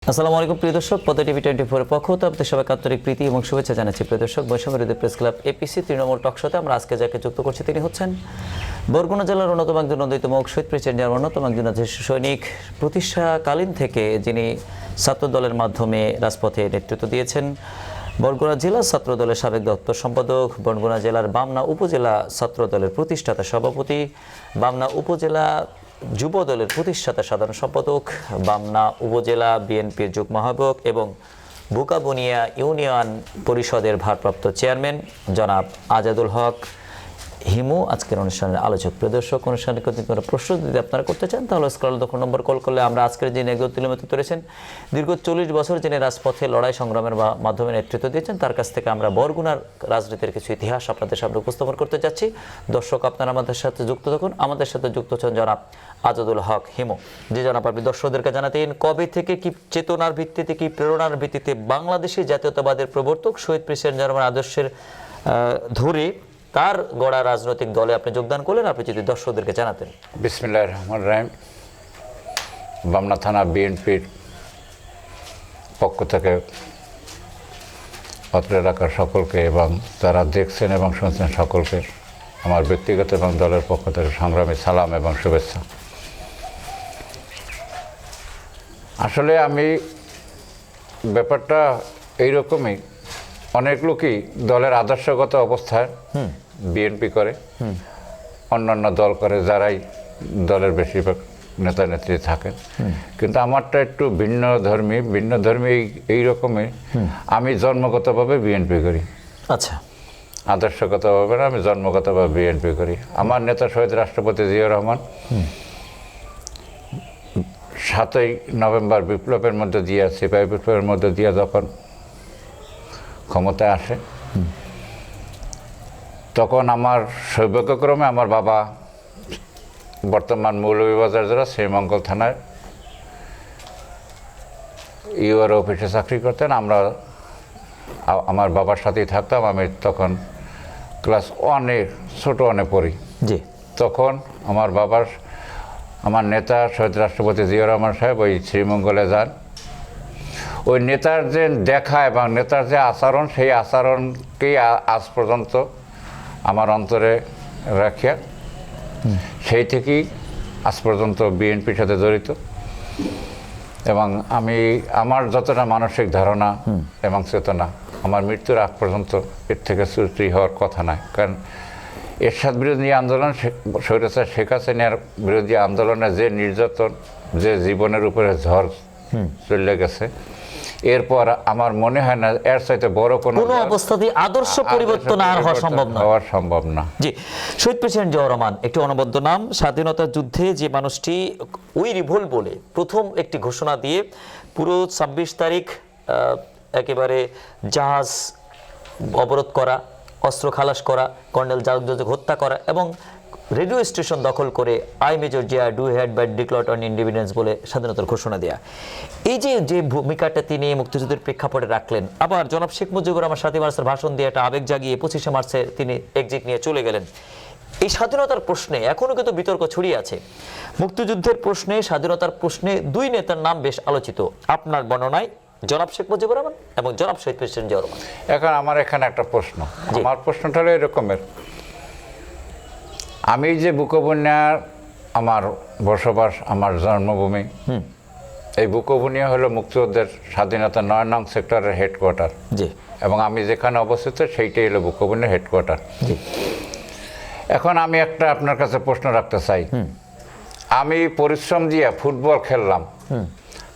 আসসালামু আলাইকুম প্রিয় দর্শক, পদ্মা টিভি 24 এর পক্ষ হতে আপনাদের সবাইকে আন্তরিক প্রীতি এবং শুভেচ্ছা জানাচ্ছি। প্রিয় দর্শক, বৈষম্যবিরোধী প্রেস ক্লাব এপিসি তৃণমূল টক শোতে আমরা আজকে যাকে যুক্ত করছি তিনি হচ্ছেন বরগুনা জেলার অন্যতম একজন অন্যতম শহীদ প্রেসিডেন্ট, অন্যতম একজন সৈনিক, প্রতিষ্ঠাকালীন থেকে যিনি ছাত্র দলের মাধ্যমে রাজপথে নেতৃত্ব দিয়েছেন, বরগুনা জেলা ছাত্র দলের সাবেক দপ্তর সম্পাদক, বরগুনা জেলার বামনা উপজেলা ছাত্র দলের প্রতিষ্ঠাতা সভাপতি, বামনা উপজেলা যুব দলের প্রতিষ্ঠাতা সাধারণ সম্পাদক, বামনা উপজেলা বিএনপির যুগ্ম আহ্বায়ক এবং বুকাবুনিয়া ইউনিয়ন পরিষদের ভারপ্রাপ্ত চেয়ারম্যান জনাব আজাদুল হক হিমু আজকের অনুষ্ঠানের আলোচক। প্রিয় দর্শক, অনুষ্ঠানে যদি কোনো প্রশ্ন যদি আপনারা করতে চান তাহলে স্ক্রল দখল নম্বর কল করলে আমরা আজকের যিনি একজন তুলে ধরেছেন দীর্ঘ 40 বছর যিনি রাজপথে লড়াই সংগ্রামের মাধ্যমে নেতৃত্ব দিয়েছেন, তার কাছ থেকে আমরা বরগুনার রাজনীতির কিছু ইতিহাস আপনাদের সামনে উপস্থাপন করতে যাচ্ছি। দর্শক, আপনারা আমাদের সাথে যুক্ত থাকুন। আমাদের সাথে যুক্ত হচ্ছেন জনাব আজাদুল হক হিমু। যে জনাব, আপনি দর্শকদেরকে জানাতেন কবে থেকে কি চেতনার ভিত্তিতে, কি প্রেরণার ভিত্তিতে বাংলাদেশি জাতীয়তাবাদের প্রবর্তক শহীদ প্রেসিডেন্ট জিয়াউর আদর্শের ধরে তার গড়া রাজনৈতিক দলে আপনি যোগদান করলেন, আপনি যদি দর্শকদেরকে জানাতেন। বিসমিল্লাহির রহমানির রহিম। বামনা থানা বিএনপির পক্ষ থেকে অত্র এলাকার সকলকে এবং যারা দেখছেন এবং শুনছেন সকলকে আমার ব্যক্তিগত এবং দলের পক্ষ থেকে সংগ্রামী সালাম এবং শুভেচ্ছা। আসলে আমি ব্যাপারটা এইরকমই, অনেক লোকই দলের আদর্শগত অবস্থায় বিএনপি করে, অন্যান্য দল করে যারাই দলের বেশিরভাগ নেতা নেত্রী থাকেন, কিন্তু আমারটা একটু ভিন্ন ধর্মী এই রকমই। আমি জন্মগতভাবে বিএনপি করি। আচ্ছা, আদর্শগতভাবে আমি জন্মগতভাবে বিএনপি করি। আমার নেতা শহীদ রাষ্ট্রপতি জিয়াউর রহমান 7ই নভেম্বর বিপ্লবের মধ্যে দিয়ে, সিপাহী বিপ্লবের মধ্যে দিয়ে যখন ক্ষমতায় আসে, তখন আমার সৌভাগ্যক্রমে আমার বাবা বর্তমান মৌলভীবাজার জেলা শ্রীমঙ্গল থানায় ইউআর অফিসে চাকরি করতেন। আমার বাবার সাথেই থাকতাম। আমি তখন ক্লাস 1-এ ছোট 1-এ পড়ি। জি। তখন আমার নেতা শহীদ রাষ্ট্রপতি জিয়াউর রহমান সাহেব ওই শ্রীমঙ্গলে যান। ওই নেতার যে দেখা এবং নেতার যে আচরণ, সেই আচরণকেই আজ পর্যন্ত আমার অন্তরে রাখিয়া সেই থেকেই আজ পর্যন্ত বিএনপির সাথে জড়িত। এবং আমার যতটা মানসিক ধারণা এবং চেতনা, আমার মৃত্যুর আগ পর্যন্ত এর থেকে ত্রুটি হওয়ার কথা নয়। কারণ এরশাদ বিরোধী আন্দোলন, স্বৈরাচার শেখ হাসিনার বিরোধী আন্দোলনে যে নির্যাতন, যে জীবনের উপরে ঝড় চলে গেছে, এরপর আমার মনে হয় না এর চাইতে বড় কোনো অবস্থাতেই আদর্শ পরিবর্তন আর হওয়া সম্ভব না। জি, শহীদ প্রেসিডেন্ট জিয়াউর রহমান একটি অনবদ্য নাম। স্বাধীনতা যুদ্ধে যে মানুষটি ওই রিভোল্ট বলে প্রথম একটি ঘোষণা দিয়ে পুরো 26 তারিখ একেবারে জাহাজ অবরোধ করা, অস্ত্র খালাস করা, কর্নেল জালুক হত্যা করা এবং রেডিও স্টেশন দখল করে I major Zia do hereby declared on independence বলে স্বাধীনতার ঘোষণা দেয়া, এই যে ভূমিকাটা তিনি মুক্তিযুদ্ধের প্রেক্ষাপটে রাখলেন। আবার জনাব শেখ মুজিবুর রহমান 7 মার্চের ভাষণ দিয়ে একটা আবেগ জাগিয়ে 25শে মার্চে তিনি এক্সিট নিয়ে চলে গেলেন। এই স্বাধীনতার প্রশ্নে এখনও কিন্তু বিতর্ক ছড়িয়ে আছে। মুক্তিযুদ্ধের প্রশ্নে, স্বাধীনতার প্রশ্নে দুই নেতার নাম বেশ আলোচিত। আপনার বর্ণনায় জনাব শেখ মুজিবুর রহমান এবং জনাব শহীদ প্রেসিডেন্ট জিয়াউর রহমান। এখন আমার এখানে একটা প্রশ্ন, আমার প্রশ্নটা হলো এরকমের। আমি যে বুকবুনিয়ার আমার বসবাস, আমার জন্মভূমি, এই বুকবুনিয়া হলো মুক্তিযুদ্ধের স্বাধীনতা 9 নং সেক্টরের হেডকোয়ার্টার। জি। এবং আমি যেখানে অবস্থিত সেইটাই হলো বুকবুনিয়ার হেডকোয়ার্টার। জি। এখন আমি একটা আপনার কাছে প্রশ্ন রাখতে চাই। আমি পরিশ্রম দিয়ে ফুটবল খেললাম,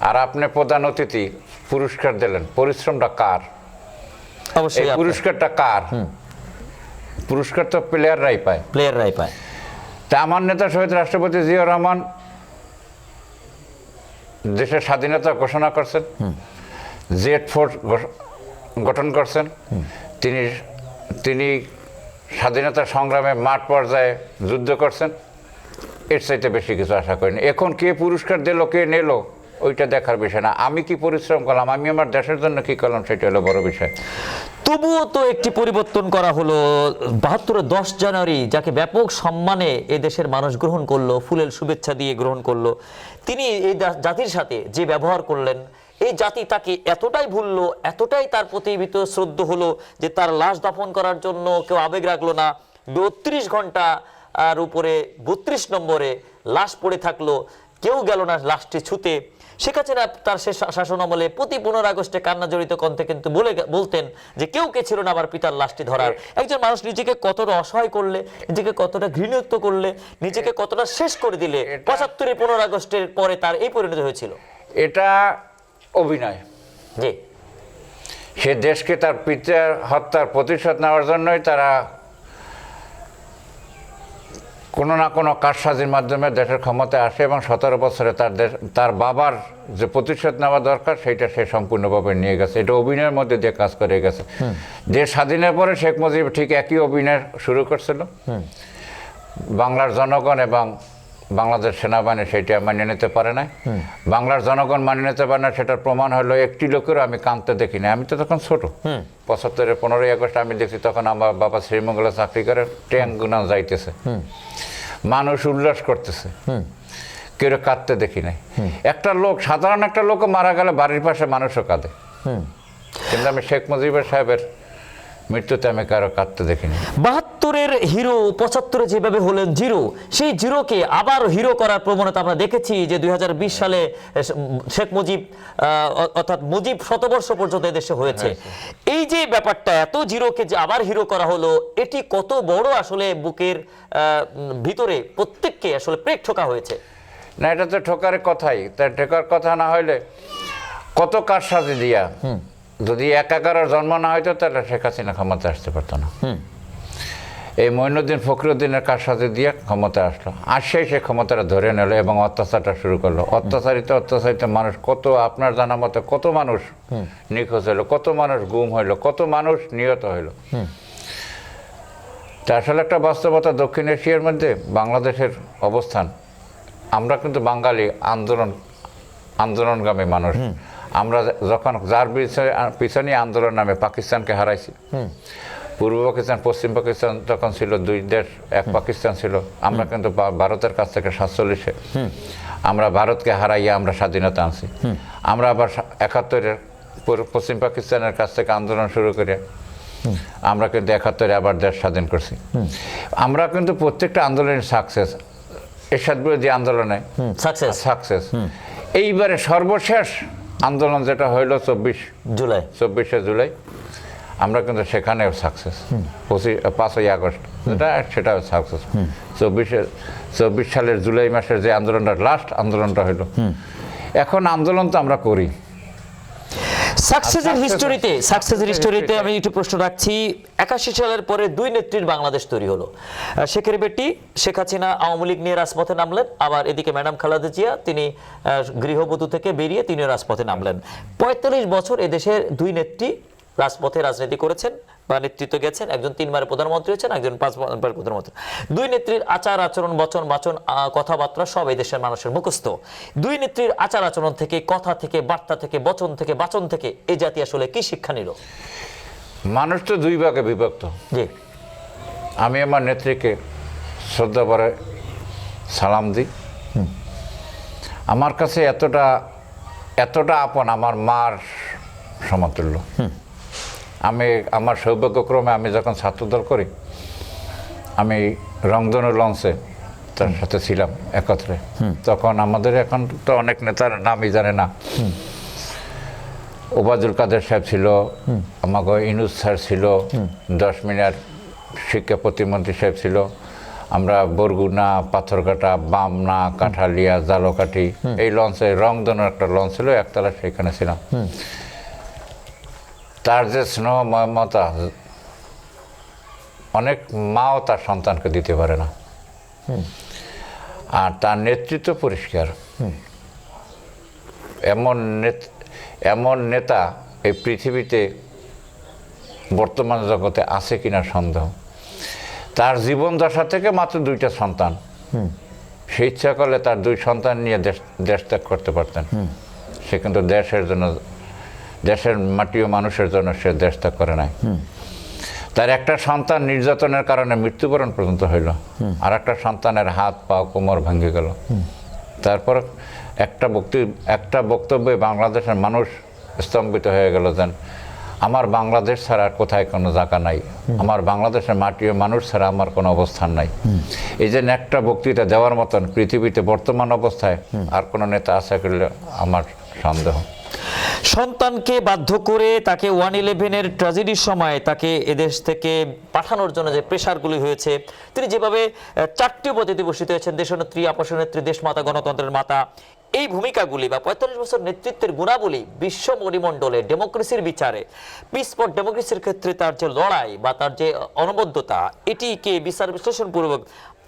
আর আপনি প্রধান অতিথি পুরস্কার দিলেন, পরিশ্রমটা কার? অবশ্যই পুরস্কারটা কার? পুরস্কার তো প্লেয়াররাই পায়। তা আমার নেতা শহীদ রাষ্ট্রপতি জিয়াউর রহমান দেশের স্বাধীনতা ঘোষণা করছেন, জেড ফোর্স গঠন করছেন, তিনি স্বাধীনতা সংগ্রামে মাঠ পর্যায়ে যুদ্ধ করছেন। এর চাইতে বেশি কিছু আশা করিনি। এখন কে পুরস্কার দিল, কে নিল, ওইটা দেখার বিষয় না। আমি কি পরিশ্রম করলাম, আমি আমার দেশের জন্য কি করলাম, সেটা হলো বড় বিষয়। তবুও তো একটি পরিবর্তন করা হলো 72-এর 10 জানুয়ারি, যাকে ব্যাপক সম্মানে এ দেশের মানুষ গ্রহণ করলো, ফুলের শুভেচ্ছা দিয়ে গ্রহণ করলো। তিনি এই জাতির সাথে যে ব্যবহার করলেন, এই জাতি তাকে এতটাই ভুললো, এতটাই তার প্রতি শ্রদ্ধ হলো যে তার লাশ দাফন করার জন্য কেউ আবেগ রাখলো না। 32 ঘন্টা আর উপরে 32 নম্বরে লাশ পড়ে থাকলো, কেউ গেল না লাশটি ছুতে। শেখ হাসিনা তার শেষ শাসন আমলে প্রতি 15 আগস্টে কান্না জড়িত কণ্ঠে কিন্তু বলতেন যে কেউ কে ছিল না আমার পিতার লাশটি ধরার। একজন মানুষ নিজেকে কতটা অসহায় করলে, নিজেকে কতটা ঘৃণিত করলে, নিজেকে কতটা শেষ করে দিলে 75 15 আগস্টের পরে তার এই পরিণতি হয়েছিল। এটা অভিনয়। জি, সে দেশকে তার পিতার হত্যার প্রতিশোধ নেওয়ার জন্যই তারা কোনো না কোনো কারসাজির মাধ্যমে দেশের ক্ষমতায় আসে এবং 17 বছরে তার বাবার যে প্রতিশোধ নেওয়া দরকার সেইটা সে সম্পূর্ণভাবে নিয়ে গেছে। এটা অভিনয়ের মধ্যে দিয়ে কাজ করে গেছে। দেশ স্বাধীনের পরে শেখ মুজিব ঠিক একই অভিনয় শুরু করছিল। বাংলার জনগণ এবং বাংলাদেশ সেনাবাহিনী সেইটা মানিয়ে নিতে পারে না। বাংলার জনগণ মানিয়ে নিতে পারে না, সেটার প্রমাণ হলো একটি লোকেরও আমি কাঁদতে দেখি না। আমি তো তখন ছোট, 75 15 আগস্ট আমি দেখছি তখন আমার বাবা শ্রীমঙ্গলে চাকরি করে, ট্যাঙ্ক গুনা যাইতেছে, মানুষ উল্লাস করতেছে, কেউ কাঁদতে দেখি নাই। একটা লোক, সাধারণ একটা লোকও মারা গেলে বাড়ির পাশে মানুষও কাঁদে, কিন্তু আমি শেখ মুজিবের সাহেবের মৃত্যুতে আমি কারো কাঁদতে দেখিনি। 72-এর হিরো 75-এ যেভাবে হলেন জিরো, সেই জিরোকে আবার হিরো করার প্রবণতা আমরা দেখেছি যে 2020 সালে শেখ মুজিব অর্থাৎ মুজিব শতবর্ষ পর্যন্ত দেশে হয়েছে। এই যে ব্যাপারটা, এত জিরোকে যে আবার হিরো করা হলো, এটি কত বড় আসলে বুকের ভিতরে প্রত্যেককে আসলে প্রেক ঠোকা হয়েছে। না, এটা তো ঠোকার কথাই। তার ঠোকার কথা না হইলে কত কারসাজি দিয়া, যদি 11 জন্ম না হইতো তাহলে শেখ হাসিনা ক্ষমতা আসতে পারতো না। এই মঈনুদ্দিন ফখরুদ্দিনের কারসাজি দিয়ে ক্ষমতা আসলো, আসেই সে ক্ষমতাটা ধরে নিল এবং অত্যাচারটা শুরু করলো। অত্যাচারিত মানুষ কত, আপনার জানা মতে কত মানুষ নিখোঁজ হইলো, কত মানুষ গুম হইলো, কত মানুষ নিহত হইলো। তা আসলে একটা বাস্তবতা, দক্ষিণ এশিয়ার মধ্যে বাংলাদেশের অবস্থান, আমরা কিন্তু বাঙালি আন্দোলনগামী মানুষ। আমরা যখন যার পিছনে আন্দোলন নামে পাকিস্তানকে হারাইছি, পূর্ব পাকিস্তান পশ্চিম পাকিস্তান তখন ছিল দুই দেশ, এক পাকিস্তান ছিল। আমরা কিন্তু ভারতের কাছ থেকে 47-এ আমরা ভারতকে হারাইয়া আমরা স্বাধীনতা আনছি। আমরা আবার 71-এর পশ্চিম পাকিস্তানের কাছ থেকে আন্দোলন শুরু করে আমরা কিন্তু 71-এ আবার দেশ স্বাধীন করছি। আমরা কিন্তু প্রত্যেকটা আন্দোলনের সাকসেস, এরশাদ বিরোধী আন্দোলনে সাকসেস। এইবারে সর্বশেষ আন্দোলন যেটা হইল 24শে জুলাই, আমরা কিন্তু সেখানেও সাকসেস। 5ই আগস্ট সেটাও সাকসেস। 24 সালের জুলাই মাসের যে আন্দোলনটা, লাস্ট আন্দোলনটা হইলো। এখন আন্দোলন তো আমরা করি। সাকসেসের হিস্টোরিতে আমি একটু প্রশ্ন রাখছি। 81 সালের পরে দুই নেত্রীর বাংলাদেশ তৈরি হলো। শেখের বেটি শেখ হাসিনা আওয়ামী লীগ নিয়ে রাজপথে নামলেন, আবার এদিকে ম্যাডাম খালেদা জিয়া তিনি গৃহবধূ থেকে বেরিয়ে তিনিও রাজপথে নামলেন। 45 বছর এদেশের দুই নেত্রী রাজপথে রাজনীতি করেছেন বা নেতৃত্ব গেছেন। একজন 3 বারের প্রধানমন্ত্রী হয়েছেন, একজন 5 বারের প্রধানমন্ত্রী। দুই নেত্রীর আচার আচরণ, বচন বাচন, কথাবার্তা সব এই দেশের মানুষের মুখস্থ। দুই নেত্রীর আচার আচরণ থেকে, কথা থেকে, বার্তা থেকে, বচন থেকে, বাচন থেকে এই জাতি আসলে কি শিক্ষা নিল? মানুষ তো দুই ভাগে বিভক্ত। জি, আমি আমার নেত্রীকে শ্রদ্ধা করে সালাম দিই। আমার কাছে এতটা আপন, আমার মার সমতুল্য। আমি আমার সৌভাগ্যক্রমে আমি যখন ছাত্রদল করি, আমি রংধনু লঞ্চে তার সাথে ছিলাম একত্রে। তখন আমাদের, এখন তো অনেক নেতার নামই জানে না, ওবায়দুল কাদের সাহেব ছিল, আমাকে ইনুস স্যার ছিল, 10 মিনিট শিক্ষা প্রতিমন্ত্রী সাহেব ছিল। আমরা বরগুনা, পাথরঘাটা, বামনা, কাঠালিয়া, জালকাঠি, এই লঞ্চে রংধনুর একটা লঞ্চ ছিল একতলা, সেখানে ছিলাম। তার যে স্নেহ মমতা অনেক মাও তার সন্তানকে দিতে পারে না। আর তার নেতৃত্ব পরিষ্কার। এমন নেতা এই পৃথিবীতে বর্তমান জগতে আছে কিনা সন্দেহ। তার জীবন দশা থেকে মাত্র 2টা সন্তান, সে ইচ্ছা করলে তার 2 সন্তান নিয়ে দেশ ত্যাগ করতে পারতেন। সে কিন্তু দেশের জন্য, দেশের মাটি ও মানুষের জন্য সে দেশ ত্যাগ করে নাই। তার একটা সন্তান নির্যাতনের কারণে মৃত্যুবরণ পর্যন্ত হইল, আর একটা সন্তানের হাত পা কোমর ভেঙে গেল। তারপর একটা বক্তব্যে বাংলাদেশের মানুষ স্তম্ভিত হয়ে গেল যেন আমার বাংলাদেশ ছাড়া আর কোথায় কোনো জায়গা নাই, আমার বাংলাদেশের মাটি ও মানুষ ছাড়া আমার কোনো অবস্থান নাই। এই যে একটা বক্তৃতা দেওয়ার মতন পৃথিবীতে বর্তমান অবস্থায় আর কোনো নেতা আছে করলে আমার সন্দেহ। সন্তানকে বাধ্য করে তাকে 1/11-এর ট্র্যাজেডির সময় তাকে এদেশ থেকে পাঠানোর জন্য যে প্রেশারগুলি হয়েছে, তিনি যেভাবে 4টি উপাধিতে ভূষিত হয়েছেন, দেশনেত্রী, আপসনেত্রী, দেশমাতা, গণতন্ত্রের মাতা, এই ভূমিকাগুলি বা 45 বছর নেতৃত্বের গুণাবলী বিশ্ব পরিমণ্ডলে ডেমোক্রেসির বিচারে, পিস ফর ডেমোক্রেসির ক্ষেত্রে তার যে লড়াই বা তার যে অনবদ্যতা, এটিকে বিচার বিশ্লেষণপূর্বক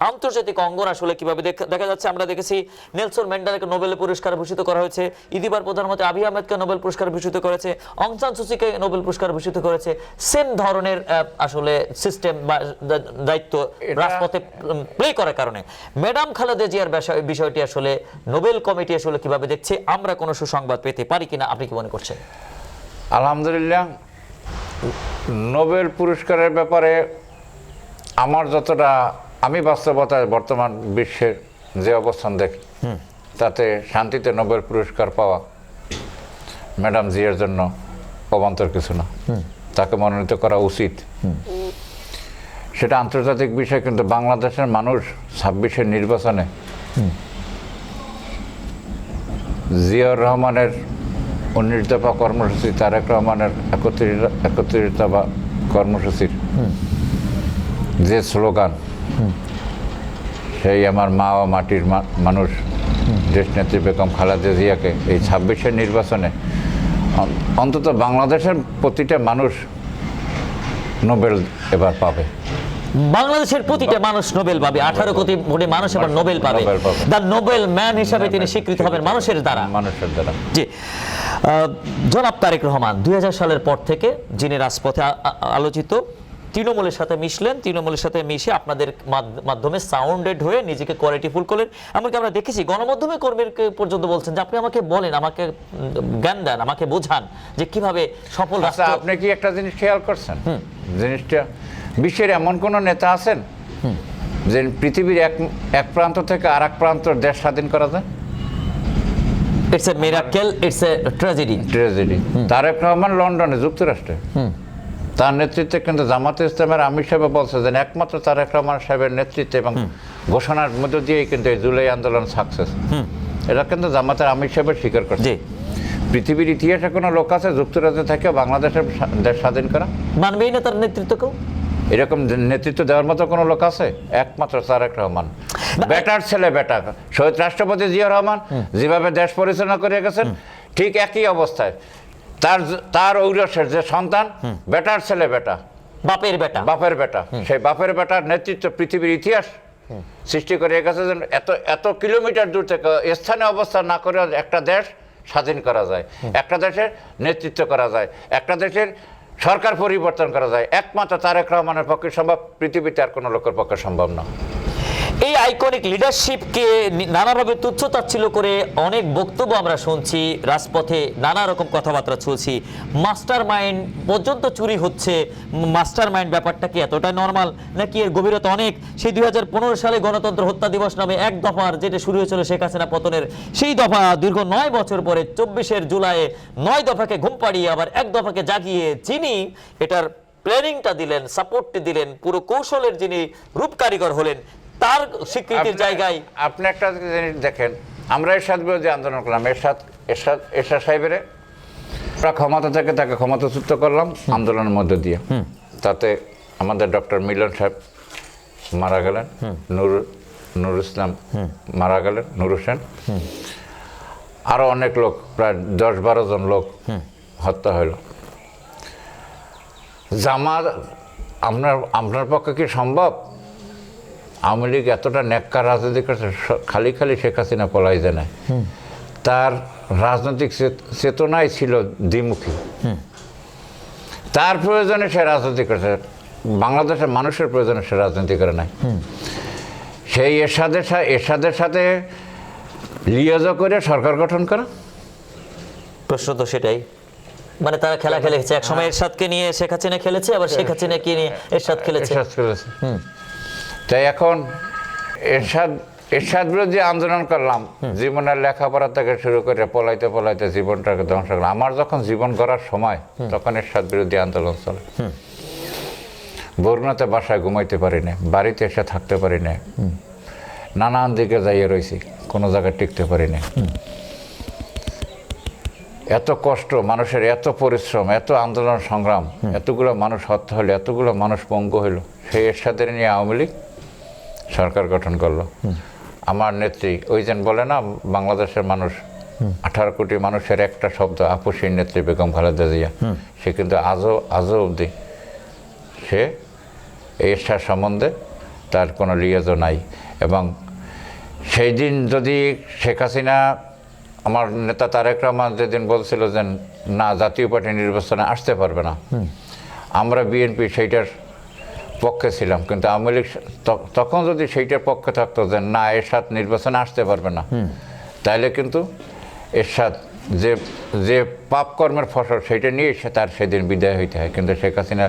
আন্তর্জাতিক অঙ্গন আসলে কিভাবে দেখা যাচ্ছে। আমরা দেখেছি নেলসন ম্যান্ডেলাকে নোবেল পুরস্কার ভূষিত করা হয়েছে, ইদিবার প্রধানমন্ত্রী আবিই আহমেদকে নোবেল পুরস্কার ভূষিত করেছে, অং সান সুচিকে নোবেল পুরস্কার ভূষিত করেছে। সেম ধরনের আসলে সিস্টেম বা দায়িত্ব রাজপথে প্লে করার কারণে ম্যাডাম খালেদা জিয়ার বিষয়টি আসলে নোবেল কমিটি আসলে কিভাবে দেখছে, আমরা কোনো সুসংবাদ পেতে পারি কিনা, আপনি কি মনে করছেন? আলহামদুলিল্লাহ, নোবেল পুরস্কারের ব্যাপারে আমার যতটা আমি বাস্তবতায় বর্তমান বিশ্বের যে অবস্থান দেখি, তাতে শান্তিতে নোবেল পুরস্কার পাওয়া ম্যাডাম জিয়ার জন্য অবান্তর কিছু না, তাকে মনোনীত করা উচিত। সেটা আন্তর্জাতিক বিষয়, কিন্তু বাংলাদেশের মানুষ 26-এর নির্বাচনে জিয়াউর রহমানের 19 দফা কর্মসূচি, তারেক রহমানের 31 দফা কর্মসূচির যে স্লোগান, সেই আমার মা ও মাটির মানুষ দেশনেত্রী বেগম খালেদা জিয়াকে এই 26-এর নির্বাচনে অন্তত বাংলাদেশের প্রতিটা মানুষ নোবেল এবার পাবে। বাংলাদেশের প্রতিটা মানুষ নোবেল পাবে, 18 কোটি মানুষ এবার নোবেল পাবে। দ্য নোবেল ম্যান হিসাবে তিনি স্বীকৃত হবেন মানুষের দ্বারা। জি, জনাব তারেক রহমান 2000 সালের পর থেকে যিনি রাজপথে আলোচিত, তৃণমূলের সাথে মিশলেন, তৃণমূলের সাথে মিশে আপনাদের মাধ্যমে সাউন্ডেড হয়ে নিজেকে কোয়ালিটিফুল করলেন। এমনকি আমরা দেখেছি গণমাধ্যমে কর্মীকে পর্যন্ত বলছেন যে আপনি আমাকে বলেন, আমাকে জ্ঞান দেন, আমাকে বোঝান যে কিভাবে সফল রাষ্ট্র। আপনি কি একটা জিনিস খেয়াল করছেন, জিনিসটা বিশ্বের এমন কোন নেতা আছেন যে পৃথিবীর এক প্রান্ত থেকে আর এক প্রান্ত দেশ স্বাধীন করা যায়? It's a miracle, it's a tragedy. Tarique Rahman লন্ডনে, যুক্তরাষ্ট্রে, তার নেতৃত্বে কিন্তু জামাতে ইসলামের আমির সাহেব বলছে যে একমাত্র তারেক রহমান সাহেবের নেতৃত্বে এবং ঘোষণার মধ্য দিয়েই কিন্তু এই জুলাই আন্দোলন সাকসেস। এটা কিন্তু জামাতের আমির সাহেবের স্বীকার করছে। পৃথিবীর ইতিহাসে কোনো লোক আছে যুক্তরাজ্যে থেকে বাংলাদেশের দেশ স্বাধীন করা? মানবেই না তার নেতৃত্বকেও? এরকম নেতৃত্ব দেওয়ার মতো কোনো লোক আছে? একমাত্র তারেক রহমান। বেটার ছেলে বেটা, শহীদ রাষ্ট্রপতি জিয়া রহমান যেভাবে দেশ পরিচালনা করে গেছেন, ঠিক একই অবস্থায় তার ঔরসের যে সন্তান, বেটার ছেলে বেটা, বাপের বেটা, সেই বাপের বেটার নেতৃত্ব পৃথিবীর ইতিহাস সৃষ্টি করে গেছে। এত কিলোমিটার দূর থেকে স্থানে অবস্থান না করে একটা দেশ স্বাধীন করা যায়, একটা দেশের নেতৃত্ব করা যায়, একটা দেশের সরকার পরিবর্তন করা যায়। একমাত্র তারেক রহমানের পক্ষে সম্ভব, পৃথিবীতে আর কোনো লোকের পক্ষে সম্ভব না। এই আইকনিক লিডারশিপকে নানাভাবে তুচ্ছতাচ্ছিল্য করে অনেক বক্তব্য আমরা শুনছি, রাজপথে নানা রকম কথাবার্তা চলছি, মাস্টার মাইন্ড পর্যন্ত চুরি হচ্ছে। মাস্টার মাইন্ড ব্যাপারটা কি এতটাই নর্মাল, নাকি এর গভীরতা অনেক? সেই 2015 সালে গণতন্ত্র হত্যা দিবস নামে এক দফার যেটা শুরু হয়েছিল শেখ হাসিনা পতনের, সেই দফা দীর্ঘ 9 বছর পরে 24 জুলাই 9 দফাকে ঘুম পাড়িয়ে আবার এক দফাকে জাগিয়ে যিনি এটার প্ল্যানিংটা দিলেন, সাপোর্টটি দিলেন, পুরো কৌশলের যিনি রূপ কারিগর হলেন, তার স্বীকৃতির জায়গায় আপনি একটা জিনিস দেখেন, আমরা এরশাদ বিরোধী আন্দোলন করলাম, এরশাদ সাহেবের ক্ষমতা থেকে তাকে ক্ষমতাচ্যুত করলাম আন্দোলনের মধ্য দিয়ে। তাতে আমাদের ডক্টর মিলন সাহেব মারা গেলেন, নুর ইসলাম মারা গেলেন, নুর হোসেন, আরো অনেক লোক, প্রায় 10-12 জন লোক হত্যা হইল। জামাত আপনার পক্ষে কি সম্ভব? আওয়ামী লীগ এতটা নেককার রাজনীতি করছে, খালি শেখ হাসিনা পলাই যায় না। তার রাজনৈতিক চেতনাই ছিল দ্বিমুখী, তার প্রয়োজনে সে রাজনীতি করছে, বাংলাদেশের মানুষের প্রয়োজনে সে রাজনীতি করে নাই। সেই এরশাদের সাথে লিয়াজ করে সরকার গঠন করা, প্রশ্ন তো সেটাই। মানে তারা খেলা খেলেছে, এক সময় এরশাদকে নিয়ে শেখ হাসিনা খেলেছে, আবার শেখ হাসিনাকে নিয়ে এরশাদ খেলেছে। তাই এখন এরশাদ এরশাদ বিরোধী আন্দোলন করলাম, জীবনের লেখাপড়া থেকে শুরু করে পলাইতে পলাইতে জীবনটাকে ধ্বংস করলাম। আমার যখন জীবন গড়ার সময় তখন এরশাদ বিরোধী আন্দোলন চলে। বরগুনাতে বাসায় ঘুমাইতে পারি না, বাড়িতে এসে থাকতে পারি না, নানান দিকে যাইয়ে রয়েছি, কোনো জায়গায় টিকতে পারি না। এত কষ্ট মানুষের, এত পরিশ্রম, এত আন্দোলন সংগ্রাম, এতগুলো মানুষ হত্যা হলো, এতগুলো মানুষ পঙ্গু হইল, সেই এরশাদের নিয়ে আওয়ামী লীগ সরকার গঠন করলো। আমার নেত্রী, ওই যেন বলে না বাংলাদেশের মানুষ 18 কোটি মানুষের একটা শব্দ, আপসীর নেত্রী বেগম খালেদা জিয়া, সে কিন্তু আজও অবধি সে এরশাদ সম্বন্ধে তার কোনো লিয়াজও নাই। এবং সেই দিন যদি শেখ হাসিনা, আমার নেতা তারেক রহমান যেদিন বলছিল যে না জাতীয় পার্টি নির্বাচনে আসতে পারবে না, আমরা বিএনপি সেইটার পক্ষে ছিলাম, কিন্তু আওয়ামী লীগ তখন যদি সেইটার পক্ষে থাকতো যে না এরশাদ নির্বাচনে আসতে পারবে না, তাইলে কিন্তু এরশাদ যে পাপ কর্মের ফসল সেইটা নিয়ে তার সেদিন বিদায় হইতে হয়। কিন্তু শেখ হাসিনা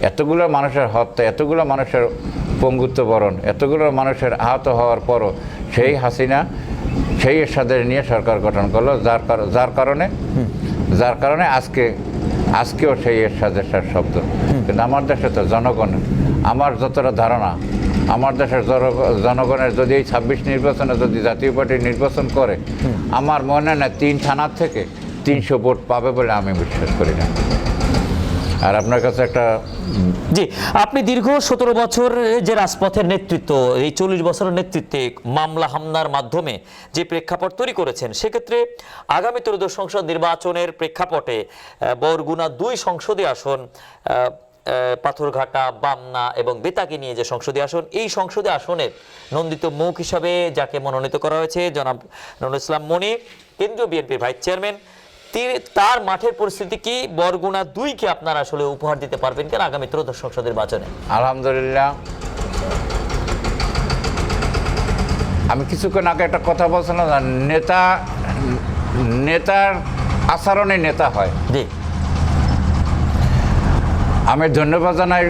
এতগুলো মানুষের হত্যা, এতগুলো মানুষের পঙ্গুত্ব বরণ, এতগুলো মানুষের আহত হওয়ার পরও সেই হাসিনা সেই এরশাদের নিয়ে সরকার গঠন করলো, যার কারণে আজকেও সেই এরশাদের শব্দ। কিন্তু আমার দেশে তো জনগণ, আমার যতটা ধারণা, আমার দেশের জনগণের যদি এই 26 নির্বাচনে যদি জাতীয় পার্টি নির্বাচন করে, আমার মনে হয় না 3 থানার থেকে 300 ভোট পাবে বলে আমি বিশ্বাস করি না। আর আপনার কাছে একটা জি, আপনি দীর্ঘ 17 বছর যে রাজপথের নেতৃত্ব, এই 40 বছরের নেতৃত্বে মামলা হামলার মাধ্যমে যে প্রেক্ষাপট তৈরি করেছেন, সেক্ষেত্রে আগামী ত্রয়োদশ সংসদ নির্বাচনের প্রেক্ষাপটে বরগুনা 2 সংসদীয় আসন, পাথরঘাটা, বামনা এবং বেতাকে নিয়ে যে সংসদীয় আসন, এই সংসদীয় আসনের নন্দিত মুখ হিসাবে যাকে মনোনীত করা হয়েছে জনাব নুরুল ইসলাম মনি, কেন্দ্রীয় বিএনপির ভাইস চেয়ারম্যান, তার মাঠের পরিস্থিতি কি? বরগুনা 2 কে আপনারা আসলে উপহার দিতে পারবেন কেন আগামী ত্রয়োদশ সংসদ নির্বাচনে? আলহামদুলিল্লাহ, আমি কিছুক্ষণ আগে একটা কথা বলছিলাম, নেতার আচরণে নেতা হয়। জি, আমি ধন্যবাদ জানাই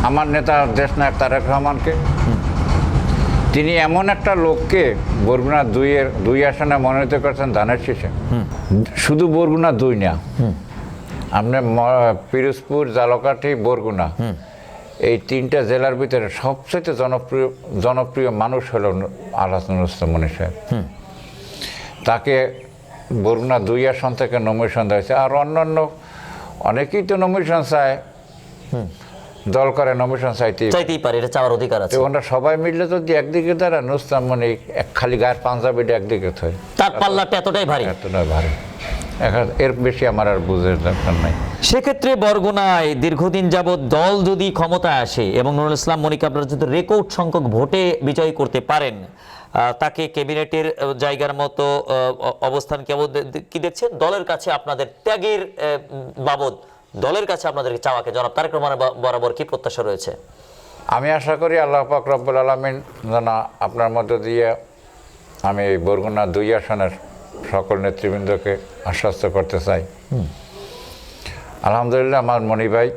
আমার নেতা দেশনায়ক তারেক রহমানকে। তিনি এমন একটা লোককে বরগুনা 2 আসনে মনোনীত করেছেন ধানের শীষে। শুধু বরগুনা 2 না, আপনি পিরোজপুর, ঝালকাঠি, বরগুনা, এই 3টা জেলার ভিতরে সবচেয়ে জনপ্রিয় মানুষ হলো আলহাজ নুরুল ইসলাম মনি সাহেব। তাকে বরগুনা 2 আসন থেকে নমিনেশন দেওয়া হয়েছে। আর অন্যান্য অনেকেই তো নমিনেশন চায়, দল করে নমিনেশন চাইতেই পারে, এটা চাওয়ার অধিকার আছে। ওনারা সবাই মিললে যদি একদিকে দাঁড়া, নুরুল ইসলাম মনি খালি গায়ের পাঞ্জাবিটা একদিকে থয়, তার পাল্লাটা এতটাই ভারী। এর বেশি আমার আর বুঝের দরকার নাই। সেক্ষেত্রে বরগুনায় দীর্ঘদিন যাবৎ দল যদি ক্ষমতায় আসে এবং নুরুল ইসলাম মনিকে আপনারা যদি রেকর্ড সংখ্যক ভোটে বিজয়ী করতে পারেন, তাকে ক্যাবিনেটের জায়গার মতো অবস্থান কি দেখছেন? দলের কাছে আপনাদের ত্যাগের বাবদ দলের কাছে আপনাদেরকে চাওয়াকে জনাব তারেক রহমানের বরাবর কি প্রত্যাশা রয়েছে? আমি আশা করি আল্লাহ পাক রব্বুল আলামিন যেন আপনার মধ্য দিয়ে আমি এই বরগুনা 2 আসনের সকল নেতৃবৃন্দকে আশ্বস্ত করতে চাই। আলহামদুলিল্লাহ, আমার মনি ভাই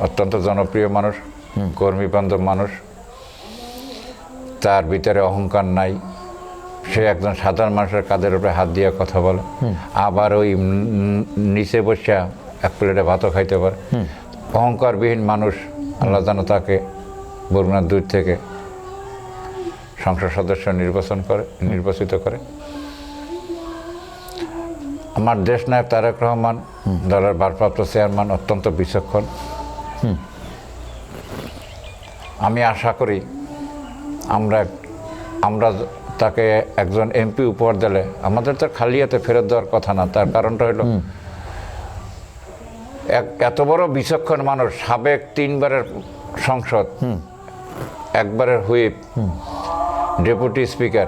অত্যন্ত জনপ্রিয় মানুষ, কর্মীবান্ধব মানুষ, তার ভিতরে অহংকার নাই, সে একজন সাধারণ মানুষের কাঁধের উপরে হাত দিয়ে কথা বলে, আবার ওই নিচে বসে এক প্লেটে ভাতও খাইতে পারে। অহংকারবিহীন মানুষ। আল্লাহ যেন তাকে বরগুনা 2 থেকে সংসদ সদস্য নির্বাচিত করে। আমার দেশনায়ক তারেক রহমান, দলের ভারপ্রাপ্ত চেয়ারম্যান, অত্যন্ত বিচক্ষণ। আমি আশা করি আমরা তাকে একজন এমপি উপহার দিলে, আমাদের তো খালি হাতে ফেরত দেওয়ার কথা না। তার কারণটা হলো এত বড় বিচক্ষণ মানুষ, সাবেক 3 বারের সংসদ, 1 বারের হুইপ, ডেপুটি স্পিকার,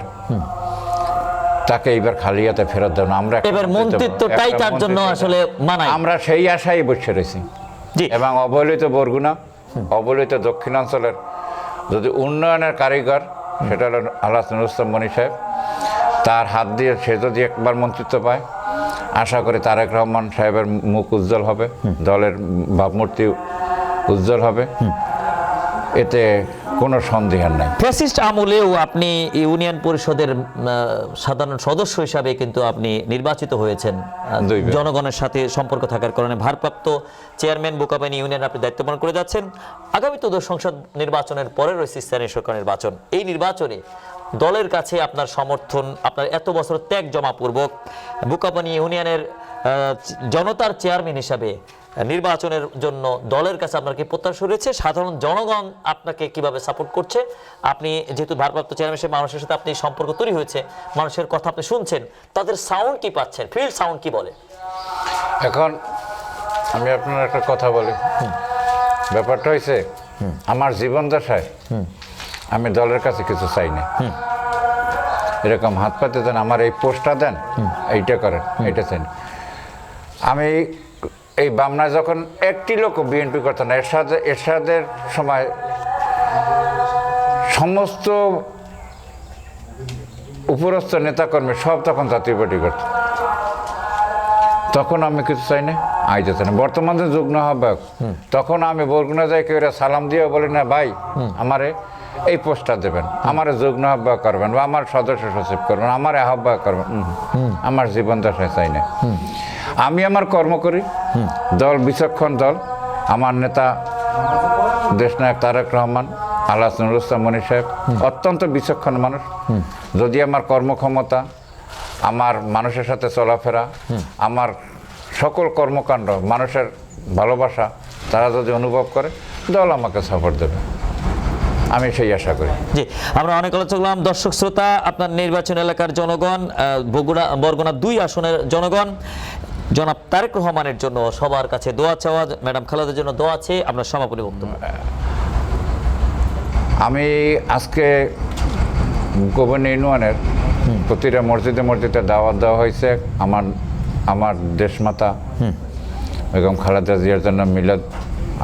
তাকে এইবার খালি হাতে ফেরত দেব না। আমরা এবার মন্ত্রিত্বটাই তার জন্য আসলে মানায়, আমরা সেই আশায় বসে রয়েছি। এবং অবহেলিত বরগুনা, অবহেলিত দক্ষিণাঞ্চলের যদি উন্নয়নের কারিগর, সেটা হলো আলহাজ নুরুল ইসলাম মনি সাহেব। তার হাত দিয়ে সে যদি একবার মন্ত্রিত্ব পায়, আশা করি তারেক রহমান সাহেবের মুখ উজ্জ্বল হবে, দলের ভাবমূর্তি উজ্জ্বল হবে। এতে কোনো সন্দেহ নাই। ফ্যাসিস্ট আমলেও আপনি ইউনিয়ন পরিষদের সাধারণ সদস্য হিসাবে কিন্তু আপনি নির্বাচিত হয়েছেন দুইবার। জনগণের সাথে সম্পর্ক থাকার কারণে। ভারপ্রাপ্ত চেয়ারম্যান বোকাবানী ইউনিয়ন আপনি দায়িত্ব পালন করে যাচ্ছেন। আগামী তো সংসদ নির্বাচনের পরে রয়েছে স্থানীয় সরকার নির্বাচন। এই নির্বাচনে দলের কাছে আপনার সমর্থন, আপনার এত বছর ত্যাগ জমাপূর্বক বোকাবানী ইউনিয়নের জনতার চেয়ারম্যান হিসাবে নির্বাচনের জন্য দলের কাছে আপনার কি প্রত্যাশা রয়েছে? সাধারণ জনগণ আপনাকে কিভাবে সাপোর্ট করছে? আপনি যেহেতু ভারপ্রাপ্ত চেয়ারম্যান হিসেবে মানুষের সাথে আপনি সম্পর্ক তৈরি হয়েছে, মানুষের কথা আপনি শুনছেন, তাদের সাউন্ড কি পাচ্ছেন? ফিল্ড সাউন্ড কি বলে? এখন আমি আপনার একটা কথা বলি, ব্যাপারটা হয়েছে আমার জীবন দশায় আমি দলের কাছে কিছু চাই না। এরকম হাত পাতে দেন, আমার এই পোস্টটা দেন, এইটা করেন, এইটা চাই না। আমি এই বামনায় যখন একটি লোক বিএনপি করতো না, এরশাদের সময় সমস্ত উপরস্থ নেতাকর্মী সব তখন জাতীয় পার্টি করত, তখন আমি কিছু চাই না, আইতে চাই না। বর্তমানে যুগ্ম আহ্বায়ক, তখন আমি বরগুনা যাই কেউ সালাম দিয়ে বলি না ভাই আমারে এই পোস্টটা দেবেন, আমার যুগ্ম আহ্বায়ক করবেন বা আমার সদস্য সচিব করবেন, আমার আহ্বায়ক করবেন, আমার জীবন দশায় চাই না। আমি আমার কর্ম করি, দল বিচক্ষণ দল, আমার নেতা দেশনায়ক তারেক রহমান, আল্লাহ নুরুল ইসলাম মনি সাহেব অত্যন্ত বিচক্ষণ মানুষ। যদি আমার কর্মক্ষমতা, আমার মানুষের সাথে চলাফেরা, আমার সকল কর্মকাণ্ড, মানুষের ভালোবাসা তারা যদি অনুভব করে, দল আমাকে সাপোর্ট দেবে, আমি সেই আশা করি। জি, আমরা অনেক আলোচনা করলাম। দর্শক শ্রোতা, আপনার নির্বাচন এলাকার জনগণ, বরগুনা 2 আসনের জনগণ জনাব তারেক রহমানের জন্য সবার কাছে দোয়া চাওয়া, ম্যাডাম খালেদার জন্য দোয়া আছে। আপনার সমাপনী বক্তব্য। আমি আজকে গোবর্ণী ইউনিয়নের প্রতিটা মসজিদে মসজিদে দাওয়াত দেওয়া হয়েছে আমার দেশমাতা বেগম খালেদা জিয়ার জন্য মিলাদ,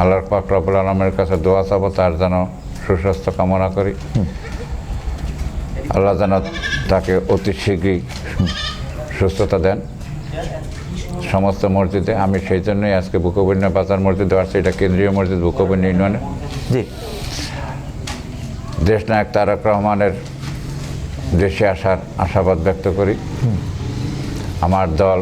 আল্লাহর পাক রব্বুল আলামিনের কাছে দোয়া চাবো, তার যেন সুস্বাস্থ্য কামনা করি, আল্লাহ যেন তাকে অতি শীঘ্রই সুস্থতা দেন সমস্ত মসজিদে। আমি সেই জন্যই আজকে বুকবন্যা বাজার মসজিদে আসছি, এটা কেন্দ্রীয় মসজিদ বুকবন্যা ইউনিয়নে। জি, দেশনায়ক তারেক রহমানের দেশে আসার আশাবাদ ব্যক্ত করি। আমার দল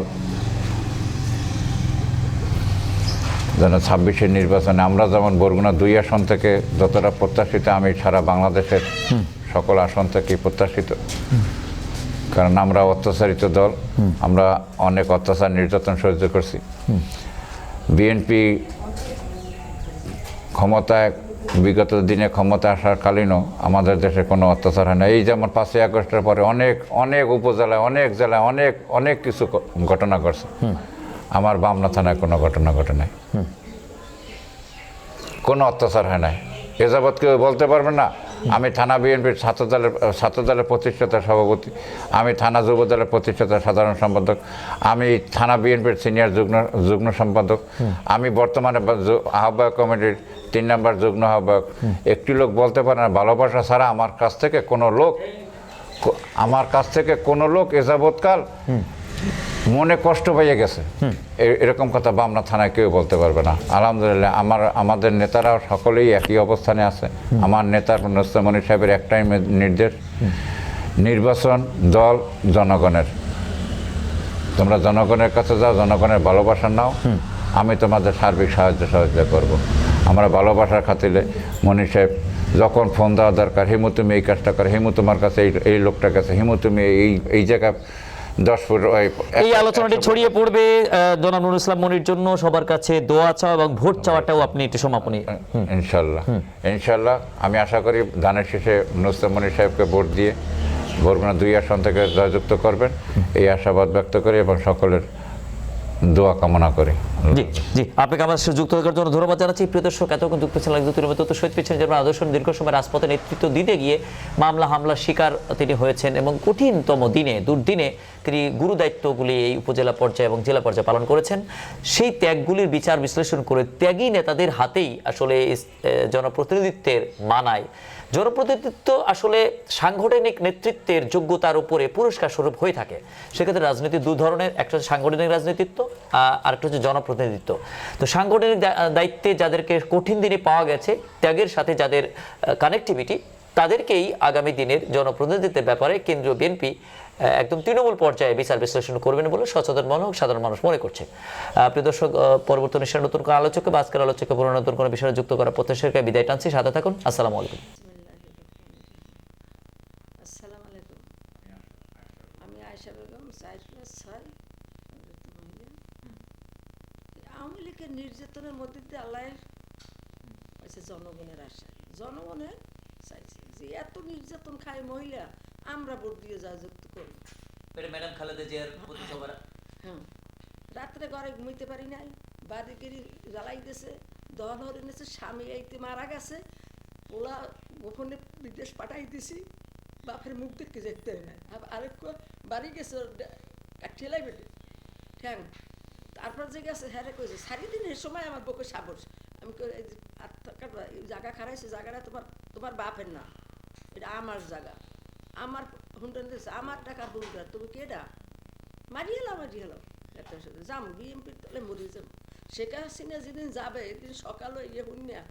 যেন 26-এর নির্বাচনে আমরা যেমন বরগুনা 2 আসন থেকে যতটা প্রত্যাশিত, আমি সারা বাংলাদেশের সকল আসন থেকেই প্রত্যাশিত, কারণ আমরা অত্যাচারিত দল, আমরা অনেক অত্যাচার নির্যাতন সহ্য করছি। বিএনপি ক্ষমতায় বিগত দিনে ক্ষমতা আসার কালীনও আমাদের দেশে কোনো অত্যাচার হয় না। এই যেমন 5ই আগস্টের পরে অনেক উপজেলায়, অনেক জেলায় অনেক কিছু ঘটনা ঘটছে, আমার বামনা থানায় কোনো ঘটনা ঘটে নাই, কোনো অত্যাচার হয় নাই। এ যাবৎ কেউ বলতে পারবে না আমি থানা বিএনপির ছাত্রদলের প্রতিষ্ঠাতা সভাপতি, আমি থানা যুবদলের প্রতিষ্ঠাতা সাধারণ সম্পাদক, আমি থানা বিএনপির সিনিয়র যুগ্ম সম্পাদক, আমি বর্তমানে আহ্বায়ক কমিটির 3 নম্বর যুগ্ম আহ্বায়ক। একটি লোক বলতে পারে না ভালোবাসা ছাড়া আমার কাছ থেকে কোনো লোক এ যাবৎকাল মনে কষ্ট পেয়ে গেছে, এরকম কথা বামনা থানায় কেউ বলতে পারবে না। আলহামদুলিল্লাহ আমাদের নেতারাও সকলেই একই অবস্থানে আছে। আমার নেতা নুরুল মনি সাহেবের একটাই নির্দেশ, নির্বাচন দল জনগণের, তোমরা জনগণের কাছে যাও, জনগণের ভালোবাসা নাও, আমি তোমাদের সার্বিক সহযোগিতা করব। আমরা ভালোবাসার খাতিরে মনি সাহেব যখন ফোন দেওয়া দরকার, হিমু তুমি এই কাজটা করো, হিমু তোমার কাছে এই লোকটার কাছে, হিমু তুমি এই জায়গায় 10 ফুট। এই আলোচনাটি ছড়িয়ে পড়বে জনাব নুরুল ইসলাম মনির জন্য সবার কাছে দোয়া চাওয়া এবং ভোট চাওয়াটাও আপনি একটু সমাপনী। ইনশাল্লাহ আমি আশা করি ধানের শেষে নুরুল ইসলাম মনি সাহেবকে ভোট দিয়ে বরগুনা 2 আসন থেকে জয়যুক্ত করবেন, এই আশাবাদ ব্যক্ত করি এবং সকলের দোয়া কামনা করি। জি জি, আপনাকে আমার সাথে যুক্ত থাকার জন্য ধন্যবাদ জানাচ্ছি। প্রিয় দর্শক, এতক্ষণ যুক্ত ছিলেন শহীদ পেয়েছেন যেমন আদর্শ দীর্ঘ সময় রাজপথে নেতৃত্ব দিতে গিয়ে হামলার শিকার তিনি হয়েছেন এবং কঠিনতম দিনে দুর্দিনে তিনি গুরু দায়িত্বগুলি এই উপজেলা পর্যায়ে এবং জেলা পর্যায়ে পালন করেছেন। সেই ত্যাগগুলির বিচার বিশ্লেষণ করে ত্যাগী নেতাদের হাতেই আসলে জনপ্রতিনিধিত্বের মানায় জনপ্রতিনিধিত্ব আসলে সাংগঠনিক নেতৃত্বের যোগ্যতার উপরে পুরস্কার স্বরূপ হয়ে থাকে। সেক্ষেত্রে রাজনীতি দু ধরনের, একটা হচ্ছে সাংগঠনিক রাজনীতিত্ব আর একটা হচ্ছে জনপ্রতিনিধিত্ব। তো সাংগঠনিক দায়িত্বে যাদেরকে কঠিন দিনে পাওয়া গেছে, ত্যাগের সাথে যাদের কানেক্টিভিটি, তাদেরকেই আগামী দিনের জনপ্রতিনিধিত্বের ব্যাপারে কেন্দ্রীয় বিএনপি একদম তৃণমূল পর্যায়ে বিচার বিশ্লেষণ করবেন বলে সচেতন মনোভাব সাধারণ মানুষ মনে করছে। প্রিয় দর্শক, পরবর্তী অনুষ্ঠানে নতুন কোনো আলোচকে বা আজকের আলোচকে পুরো নতুন কোনো বিষয়ে যুক্ত করার প্রত্যাশাকে বিদায় টানছি। সাথে থাকুন। আসসালামু আলাইকুম। আসসালামু আলাইকুম। আমি আয়েশা বেগম, 4+6 মহিলা। আওয়ামী লীগের নির্যাতনের মধ্যে দিয়ে আল্লাহ হয়েছে জনগণের আশায়, জনগণের চাইছে যে এত নির্যাতন খায় মহিলা, আমরা ভোট দিয়ে যা যুক্ত করি। ম্যাডাম খালেদা জিয়ার প্রতি সবার হ্যাঁ, রাত্রে ঘরে ঘুমাইতে পারি নাই, বাড়ি গিরি জ্বালাই দিয়েছে, দহন হরে নিয়েছে, স্বামী আইতে মারা গেছে, ওলা গোপনে বিদেশ পাঠাই দিছি, বাপের মুখ দেখতে যেতে হয় না। আরেক বাড়ি গেছে ঠেলাই বেটে ঠ্যাং, তারপর যে গেছে হ্যাঁ কইছে সারি দিনের সময় আমার বউকে সাবস। আমি জায়গা খারাইছে, জায়গাটা তোমার বাপের না, এটা আমার জায়গা, আমার হুন্ডান দিয়েছে, আমার টাকা হুন্ডা, তুমি কেডা? মারি এলাম একটা সাথে যাম বিএমপির তাহলে মরে যাম। শেখ হাসিনা যেদিন যাবে এদিন সকালে ইয়ে হুনিয়া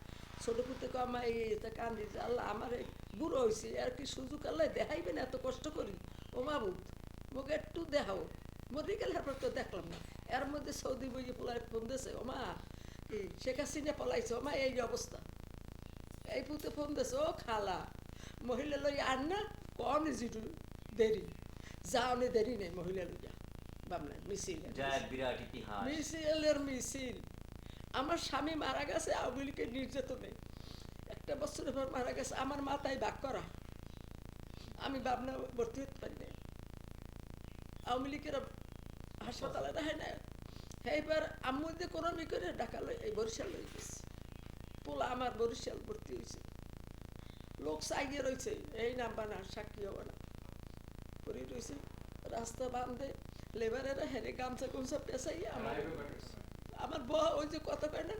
ছোট পুতে কমা এটা কান্দি, আল্লাহ আমার বুড়ো হয়েছে আর কি সুযোগ আল্লাহ দেখাইবেন, এত কষ্ট করি ও মাবুদ মুখে একটু দেখাও। মরে গেলে তারপর তো দেখলাম না, এর মধ্যে সৌদি বইয়ে পোলাই ফোন দিয়েছে, ও মা কি শেখ হাসিনা পলাইছে, ও মা এই অবস্থা, এই পুতে ফোন দিয়েছে, ও খালা মহিলা লই আর না কম জিটু দেরি যাওনি, দেরি নেই মহিলা লইয়া বামলায় মিছিল, বিরাট ইতিহাস। মিছিল। আমার স্বামী মারা গেছে আওয়ামী লীগের নির্যাতনে, একটা বছরের পর মারা গেছে, আমার মাথায় বাক করা, আমি ভাবনা ভর্তি হতে পারি না, আওয়ামী লীগের হাসপাতালে রাখে না। এইবার আম্মু দিয়ে কোনো করে ডাকালো, এই বরিশাল লই গেছে, পোলা আমার বরিশাল ভর্তি হয়েছে, লোক চাইয়ে রয়েছে, এই নাম্বার না সাক্ষী হবে না পরি রয়েছে, রাস্তা বান্ধে লেবারেরা হেরে গামছা গুমছা পেঁচাই আমার বউ ওই যে কথা কয় না।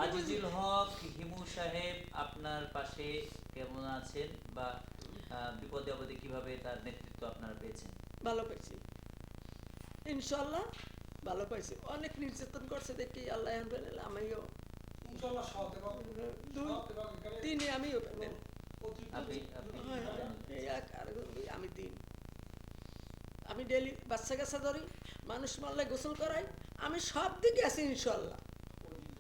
আজিজুল হক হিমু সাহেব আপনার পাশে কেমন আছেন, বা বিপদে আপদে কিভাবে তার নেতৃত্ব আপনারা পেয়েছেন? ভালো পাইছি ইনশাল্লাহ, ভালো পাইছি। অনেক নির্যাতন করছে দেখি আল্লাহ আমিও তিনি আমিও আমি দিন, আমি ডেলি বাচ্চা কাচ্চা ধরি, মানুষ মারলে গোসল করাই, আমি সব দিকে আছি ইনশাল্লাহ।